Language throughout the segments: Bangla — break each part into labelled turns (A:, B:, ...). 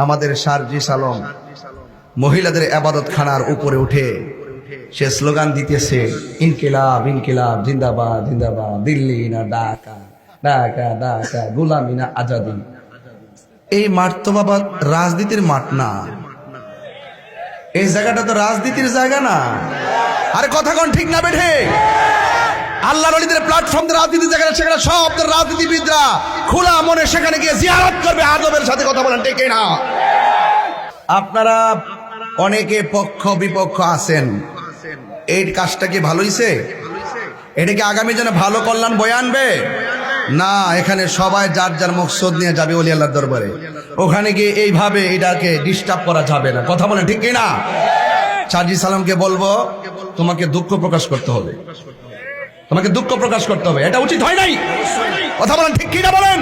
A: আমাদের শারজিস আলম মহিলাদের ইবাদত খানার উপরে উঠে সে স্লোগান দিতেছে, ইনকিলাব ইনকিলাব জিন্দাবাদ জিন্দাবাদ, দিল্লি না ঢাকা, ঢাকা ঢাকা, গোলামি না আজাদি। এই মাঠ তো বাবা রাজনীতির মাঠ না, এই জায়গাটা তো রাজনীতির জায়গা না। আরে কথা কোন ঠিক না বেঠে? আল্লাহর ওলিদের প্ল্যাটফর্ম রাজনীতির জায়গা, সেখানে সব রাজনীতিবিদরা খোলা মনে সেখানে গিয়ে জিয়ারত করবে, আদবের সাথে কথা বলেন, ঠিক না? আপনারা অনেকে পক্ষ বিপক্ষ আছেন, এই কাজটা কি ভালো হইছে? এটা কি আগামী জন্য ভালো কল্যাণ বয়ে আনবে? না, এখানে সবাই যার যার মকসদ নিয়ে যাবে ওলি আল্লাহর দরবারে। ওখানে গিয়ে এইভাবে এটাকে ডিস্টার্ব করা যাবে না, কথা বলেন, ঠিক না? শারজিস আলমকে বলবো, তোমাকে দুঃখ প্রকাশ করতে হবে, তোমাকে দুঃখ প্রকাশ করতে হবে, এটা উচিত হয় নাই। কথা বলেন, ঠিক কিনা বলেন?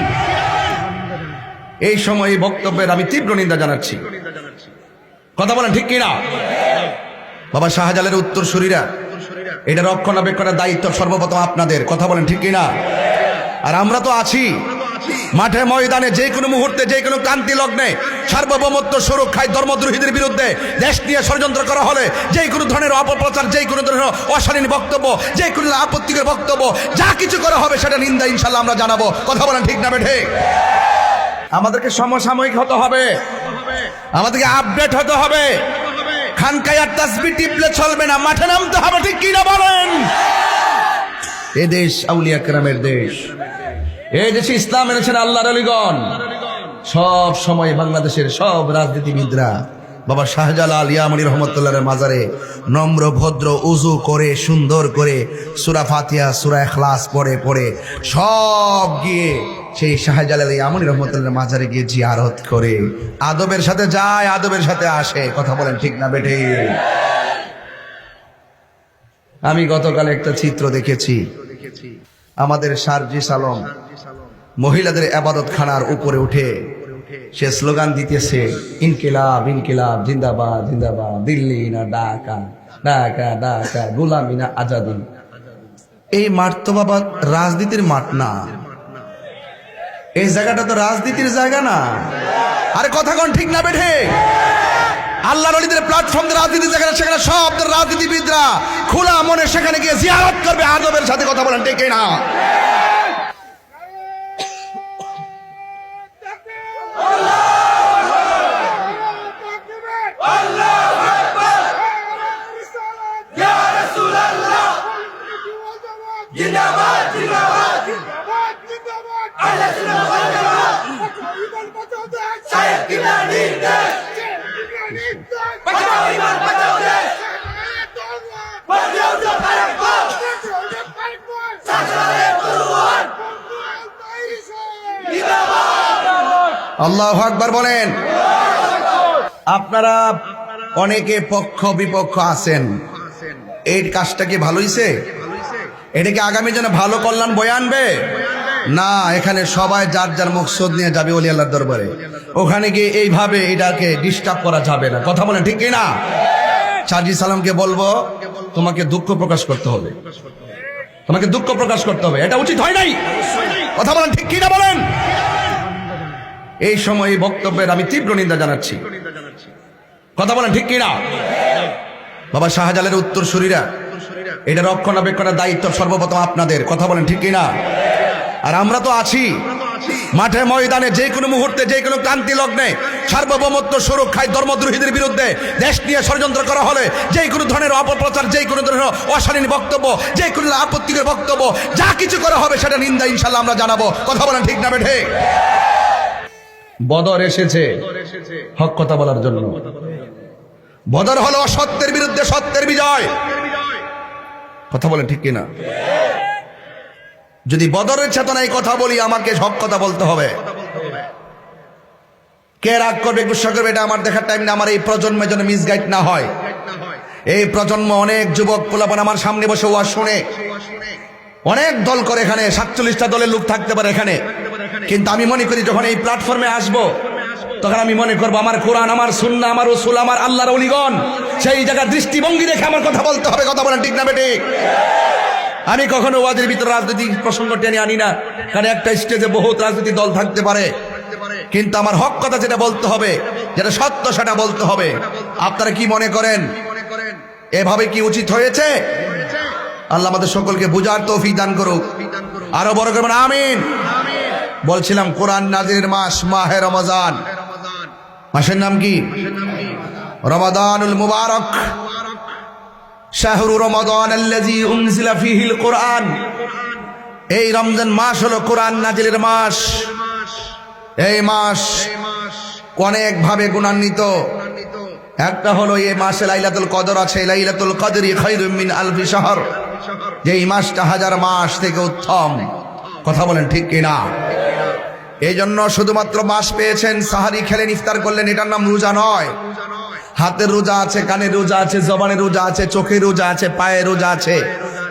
A: এই সময় এই বক্তব্যের আমি তীব্র নিন্দা জানাচ্ছি, কথা বলেন, ঠিক কিনা? বাবা শাহজালালের উত্তরসূরিরা, এটা রক্ষণাবেক্ষণের দায়িত্ব সর্বপ্রথম আপনাদের, কথা বলেন, ঠিক কিনা? আর আমরা তো আছি মাঠে ময়দানে, যে কোনো মুহূর্তে যে কোনো ক্রান্তি লগ্নে সার্বভৌমত্ব সুরক্ষায় ধর্মদ্রোহীদের বিরুদ্ধে দেশ নিয়ে ষড়যন্ত্র করা হলে, যে কোনো ধরনের অপপ্রচার, যে কোনো ধরনের অশালীন বক্তব্য, যে কোনো আপত্তিকর বক্তব্য, যা কিছু করা হবে সেটা নিন্দা ইনশাল্লাহ আমরা জানাবো, কথা বলেন, ঠিক না বেঠে? আমাদেরকে সমসাময়িক হতে হবে, আমাদেরকে আপডেট হতে হবে। খানকায় আর তাসবিহ টিপলে চলবে না, মাঠে নামতে হবে, ঠিক কিনা বলেন? এ দেশ আউলিয়া কেরামের দেশ, এই দেশে ইসলাম এনেছেন আল্লাহর আলিগণ। সব সময় বাংলাদেশের সব রাজনীতিবিদরা বাবা শাহজালাল ইয়ামানী রহমতুল্লাহের মাজারে নম্র ভদ্র উজু করে সুন্দর করে সূরা ফাতিহা সূরা ইখলাস পড়ে পড়ে সব গিয়ে সেই শাহজালাল ইয়ামানী রহমতুল্লাহের মাজারে গিয়ে জিয়ারত করে, আদবের সাথে যায়, আদবের সাথে আসে, কথা বলেন, ঠিক না বেঠে? আমি গতকাল একটা চিত্র দেখেছি, আমাদের শারজিস আলম মহিলাদের ইবাদত খানার উপরে উঠে সে স্লোগান দিতেছে, ইনকিলাব ইনকিলাব জিন্দাবাদ জিন্দাবাদ, দিল্লি না ঢাকা, ঢাকা ঢাকা, গোলামি না আজাদি। এই মাঠ তো বাবা রাজনীতির মাঠ না, এই জায়গাটা তো রাজনীতির জায়গা না। আরে কথা কোন ঠিক না বেঠে? আল্লাহর ওলিদের প্ল্যাটফর্ম রাজনীতির জায়গা, সেখানে সব রাজনীতিবিদরা খোলা মনে সেখানে গিয়ে জিয়ারত করবে, আদবের সাথে কথা বলেন, ঠিক না?
B: জিন্দাবাদ জিন্দাবাদ জিন্দাবাদ জিন্দাবাদ, আল্লাহ জিন্দাবাদ, সাহেব কিবলা নির্দেশ, বাঁচাও ইমান বাঁচাও দেশ, বাঁচাও তো কারাকবাল, শাহজালালের তরুয়ার, জিন্দাবাদ।
A: আল্লাহু আকবার বলেন। আপনারা অনেকে পক্ষ বিপক্ষ আছেন, এই কাজটা কি ভালো হইছে? এটা কি আগামী জন্য ভালো কল্যাণ বয়ে আনবে? না, এখানে সবাই যার যার মকসদ নিয়ে যাবে ওলি আল্লাহর দরবারে। ওখানে গিয়ে এইভাবে এটাকে ডিস্টার্ব করা যাবে না, কথা বলেন, ঠিক না? শারজিস আলমকে বলবো, তোমাকে দুঃখ প্রকাশ করতে হবে, তোমাকে দুঃখ প্রকাশ করতে হবে, এটা উচিত হয় নাই। কথা বলেন, ঠিক কিনা বলেন? এই সময় এই বক্তব্যের আমি তীব্র নিন্দা জানাচ্ছি, কথা বলেন, ঠিক কিনা? বাবা শাহজালালের উত্তরসূরিরা, এটা রক্ষণাবেক্ষণের দায়িত্ব সর্বপ্রথম আপনাদের, কথা বলেন, ঠিক কিনা? আর আমরা তো আছি মাঠে ময়দানে, যে কোনো মুহূর্তে যে কোনো ক্রান্তি লগ্নে সার্বভৌমত্ব সুরক্ষায় ধর্মদ্রোহীদের বিরুদ্ধে দেশ নিয়ে ষড়যন্ত্র করা হলে, যে কোনো ধরনের অপপ্রচার, যে কোনো ধরনের অশালীন বক্তব্য, যে কোনো আপত্তিকর বক্তব্য, যা কিছু করা হবে সেটা নিন্দা ইনশাল্লাহ আমরা জানাবো, কথা বলেন, ঠিক না বেঠে? বদর এসেছে হক কথা বলার জন্য, বদর হলো অসত্যের বিরুদ্ধে সত্যের বিজয়, কথা বলেন, ঠিক কিনা? যদি বদরের চেতনায় কথা বলি, আমাকে সব কথা বলতে হবে। কে রাগ করবে, গুসা করবে, এটা আমার দেখার টাইম না। আমার এই প্রজন্মের জন্য মিসগাইড না হয়। এই প্রজন্ম অনেক যুবক পোলাপান আমার সামনে বসে ওয়াজ শুনে, অনেক দল করে, এখানে 47টা দলের লোক থাকতে পারে এখানে, কিন্তু আমি মনে করি যখন এই প্ল্যাটফর্মে আসবো, তখন আমি মনে করবো আমার কোরআন, আমার সুন্নাহ, আমার রাসূল, আমার আল্লাহর ওলিগণ, সেই জায়গার দৃষ্টিভঙ্গি দেখে আমার কথা বলতে হবে, কথা বলেন, ঠিক না বেঠিক? আমি কখনো ওয়াজের ভিতরে রাজনৈতিক প্রসঙ্গ টেনে আনি না, কারণ একটা স্টেজে বহুত রাজনৈতিক দল থাকতে পারে, কিন্তু আমার হক কথা যেটা বলতে হবে যেটা সত্য সেটা বলতে হবে। আপনারা কি মনে করেন এভাবে কি উচিত হয়েছে? আল্লাহ আমাদের সকলকে বুঝার তৌফিক দান করুক। আরো বড় করবেন আমিন। বলছিলাম কোরআন নাজিরের মাস মাহে রমজান। মাসের নাম কি? রমাদানুল মুবারক। শাহরু রমাদান আল্লাযী উনজিলা ফীহিল কুরআন। এই রমজান মাস হলো কোরআন নাজিলের মাস। এই মাস অনেক ভাবে গুণান্বিত। একটা হলো এই মাসে লাইলাতুল কদর আছে। লাইলাতুল কদরি খায়রুম মিন আলফি শাহর। এই মাসটা হাজার মাস থেকে উত্তম। কথা বলেন ঠিক কিনা? এই জন্য শুধুমাত্র মাস পেয়েছেন, সাহারি খেলেন, ইফতার করলেন, এটার নাম রোজা নয়। হাতের রোজা আছে, কানের রোজা আছে, জবানের রোজা আছে, চোখের রোজা আছে, পায়ের রোজা আছে,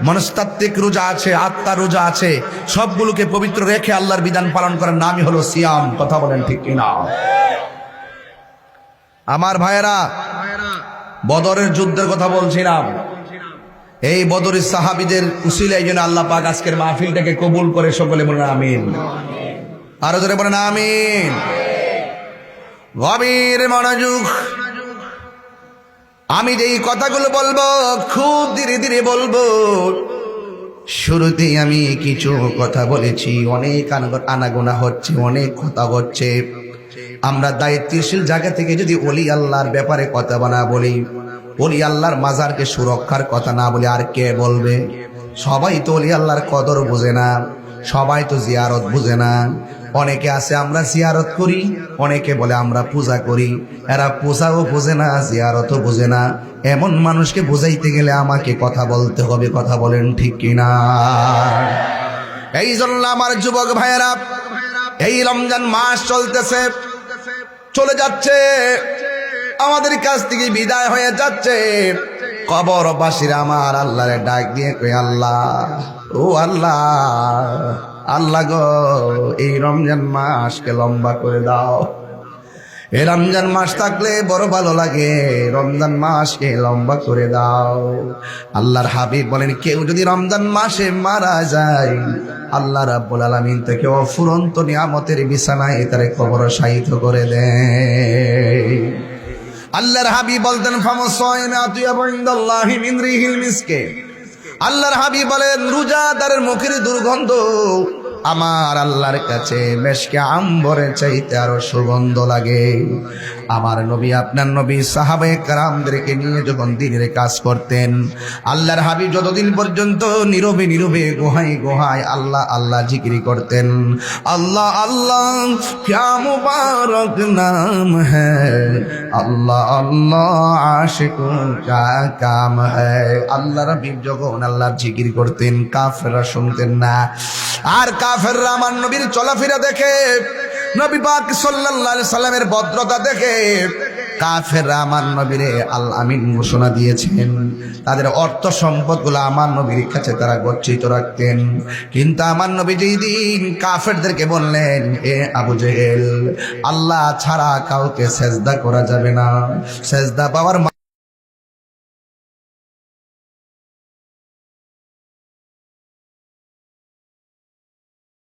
A: মনস্তাত্ত্বিক রোজা আছে, আত্মার রোজা আছে। সবগুলোকে পবিত্র রেখে আল্লাহর বিধান পালন করার নামই হলো সিয়াম। কথা বলেন ঠিক কিনা? আমার ভাইয়েরা, বদরের যুদ্ধের কথা বলছিলাম। এই বদরের সাহাবীদের উসিলায় যেন আল্লাহ পাক আজকের মাহফিলটাকে কবুল করে। সকলে বলেন আমিন। আরো জোরে বলেন আমিন। গভীর মনোযোগ। আমি যেই কথাগুলো বলবো খুব ধীরে ধীরে বলবো। শুরুতেই আমি কিছু কথা বলেছি, অনেক আনাগোনা হচ্ছে, অনেক কথা হচ্ছে। আমরা দায়িত্বশীল জায়গা থেকে যদি ওলি আল্লাহর ব্যাপারে কথা না বলি, ওলি আল্লাহর মাজারকে সুরক্ষার কথা না বলি, আর কে বলবে? সবাই তো ওলি আল্লাহর কদর বুঝে না, সবাই তো জিয়ারত বুঝে না। অনেকে আছে আমরা জিয়ারত করি, অনেকে বলে আমরা পূজা করি। এরা পূজাও বোঝে না, জিয়ারতও বোঝে না। এমন মানুষকে বুঝাইতে গেলে আমাকে কথা বলতে হবে। কথা বলেন ঠিক কিনা? এই জন্য আমার যুবক ভাইয়েরা, এই রমজান মাস চলতেছে, চলে যাচ্ছে, আমাদের কাছ থেকে বিদায় হয়ে যাচ্ছে। কবরবাসীরা আমার আল্লাহরে ডাক দিয়ে কই, আল্লাহ, ও আল্লাহ, আল্লাহ গো, এই রমজান মাসকে লম্বা করে দাও। এই রমজান মাস থাকলে বড় ভালো লাগে, রমজান মাসকে লম্বা করে দাও। আল্লাহর হাবিব বলেন, কেউ যদি রমজান মাসে মারা যায়, আল্লাহ রাব্বুল আলামিন তাকে অফুরন্ত নিয়ামতের বিছানায় তারে কবর শায়িত করে দেয়। আল্লাহর হাবিব বলতেন, ফামসাইনা আতিয়াবু ইনদাল্লাহি মিন রিহিল মিসকে। আল্লাহর হাবিব বলেন, রোজাদারের মুখের দুর্গন্ধ আমার আল্লাহর কাছে মেশকে আম্বরের চাইতে আরো সুগন্ধ লাগে। আমার নবী, আপনার নবী সাহাবায়ে কেরামদেরকে নিয়ে যখন দিনের কাজ করতেন, আল্লাহর হাবিব যতদিন পর্যন্ত নীরবে নীরবে গুহায় গুহায় আল্লাহ আল্লাহ জিকির করতেন। আল্লাহ আল্লাহ ক্যা মুবারক নাম হ্যায়, আল্লাহ আল্লাহ আশিকুন কা কাম হ্যায়। আল্লাহর হাবিব যখন আল্লাহর জিকির করতেন, কাফেররা শুনতেন না। আর কাফেররা আমার নবীর চলাফেরা দেখে, নবী পাক সাল্লাল্লাহু আলাইহি সাল্লামের ভদ্রতা দেখে কাফেররা আমার নবীরে আল আমিন ঘোষণা দিয়েছেন। তাদের অর্থ সম্পদগুলো আমার নবীর কাছে তারা গচ্ছিত রাখতেন। কিন্তু আমার নবী যেই দিন কাফেরদেরকে বললেন, এ আবু জেহেল, আল্লাহ ছাড়া কাউকে সেজদা করা যাবে না, সেজদা পাওয়ার